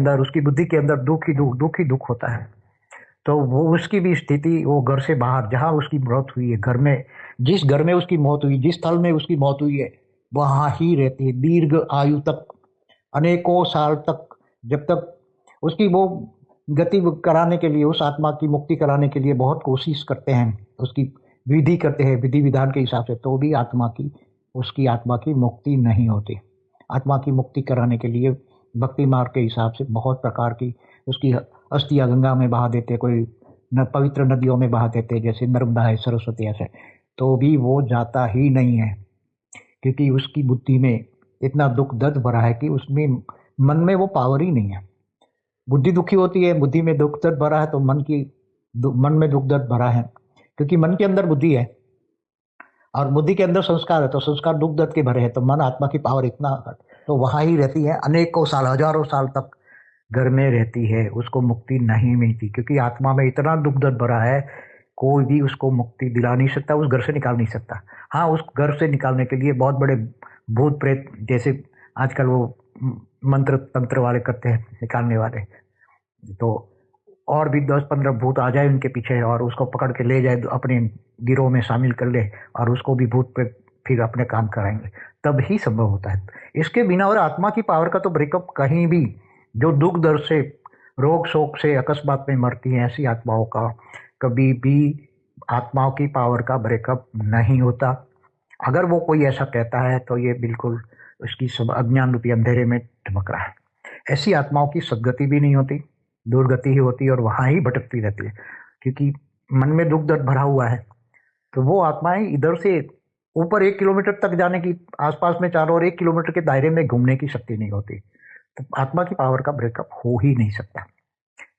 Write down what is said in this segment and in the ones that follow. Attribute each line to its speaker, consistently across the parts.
Speaker 1: अंदर, उसकी बुद्धि के अंदर दुख ही दुख होता है। तो वो उसकी भी स्थिति, वो घर से बाहर जहाँ उसकी मौत हुई है, घर में, जिस घर में उसकी मौत हुई, जिस स्थल में उसकी मौत हुई है, वहाँ ही रहती है दीर्घ आयु तक, अनेकों साल तक, जब तक उसकी वो गति कराने के लिए, उस आत्मा की मुक्ति कराने के लिए बहुत कोशिश करते हैं, उसकी विधि करते हैं, विधि विधान के हिसाब से, तो भी उसकी आत्मा की मुक्ति नहीं होती। आत्मा की मुक्ति कराने के लिए भक्ति मार्ग के हिसाब से बहुत प्रकार की उसकी अस्थियां गंगा में बहा देते, कोई पवित्र नदियों में बहा देते, जैसे नर्मदा है, सरस्वती है, तो भी वो जाता ही नहीं है, क्योंकि उसकी बुद्धि में इतना दुख दर्द भरा है कि उसमें, मन में वो पावर ही नहीं है। बुद्धि दुखी होती है, बुद्धि में दुख दर्द भरा है, तो मन में दुख दर्द भरा है, क्योंकि मन के अंदर बुद्धि है और बुद्धि के अंदर संस्कार है, तो संस्कार दुख दर्द के भरे हैं, तो मन आत्मा की पावर इतना, तो वहां ही रहती है अनेकों साल, हजारों साल तक घर में रहती है, उसको मुक्ति नहीं मिलती, क्योंकि आत्मा में इतना दुख दर्द भरा है, कोई भी उसको मुक्ति दिला नहीं सकता, उस घर से निकाल नहीं सकता। हाँ, उस घर से निकालने के लिए बहुत बड़े भूत प्रेत, जैसे आजकल वो मंत्र तंत्र वाले करते हैं निकालने वाले, तो और भी 10-15 भूत आ जाए उनके पीछे और उसको पकड़ के ले जाए, अपने गिरोह में शामिल कर ले, और उसको भी भूत प्रेत फिर अपने काम कराएंगे, तब ही संभव होता है। इसके बिना, और आत्मा की पावर का तो ब्रेकअप कहीं भी, जो दुख दर्द से, रोग शोक से अकस्मात में मरती हैं, ऐसी आत्माओं का कभी भी, आत्माओं की पावर का ब्रेकअप नहीं होता। अगर वो कोई ऐसा कहता है तो ये बिल्कुल उसकी सब अज्ञान रूपी अंधेरे में धमक रहा है। ऐसी आत्माओं की सदगति भी नहीं होती, दुर्गति ही होती है, और वहां ही भटकती रहती है, क्योंकि मन में दुख दर्द भरा हुआ है। तो वो आत्माएं इधर से ऊपर 1 किलोमीटर तक जाने की, आसपास में चारों ओर 1 किलोमीटर के दायरे में घूमने की शक्ति नहीं होती, तो आत्मा की पावर का ब्रेकअप हो ही नहीं सकता।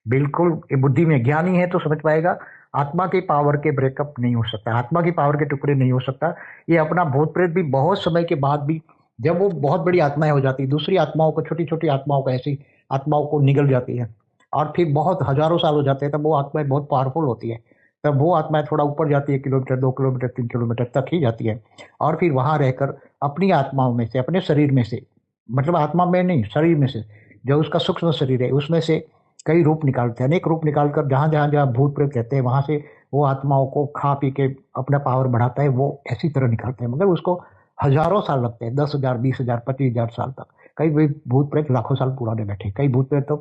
Speaker 1: बिल्कुल, ये बुद्धि में ज्ञानी है तो समझ पाएगा, आत्मा की पावर के ब्रेकअप नहीं हो सकता, आत्मा की पावर के टुकड़े नहीं हो सकता। ये अपना भूत प्रेत भी बहुत समय के बाद भी, जब वो बहुत बड़ी आत्माएं हो जाती है, दूसरी आत्माओं को, छोटी छोटी आत्माओं को, ऐसी आत्माओं को निगल जाती है, और फिर बहुत हजारों साल हो जाते हैं, तब वो आत्माएं बहुत पावरफुल होती है, तब वो आत्माएं थोड़ा ऊपर जाती है, 1 किलोमीटर, 2 किलोमीटर, 3 किलोमीटर तक ही जाती है, और फिर वहां रहकर अपनी आत्माओं में से, अपने शरीर में से, मतलब आत्मा में नहीं, शरीर में से, जो उसका सूक्ष्म शरीर है, उसमें से कई रूप निकालते हैं, अनेक रूप निकालकर जहाँ जहाँ जहाँ भूत प्रेत रहते हैं, वहां से वो आत्माओं को खा पी के अपना पावर बढ़ाता है, वो ऐसी तरह निकालते हैं, मगर उसको हजारों साल लगते हैं, 10,000, 20,000, 25,000 साल तक। कई भूत प्रेत लाखों साल पुराने बैठे, कई भूत प्रेत तो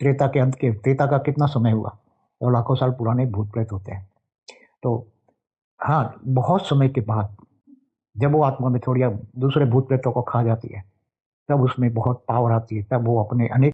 Speaker 1: त्रेता के अंत के, त्रेता का कितना समय हुआ, तो लाखों साल पुराने भूत प्रेत होते हैं। तो हाँ, बहुत समय के बाद जब वो आत्मा में थोड़ी दूसरे भूत प्रेतों को खा जाती है, तब उसमें बहुत पावर आती है, तब वो अपने अनेक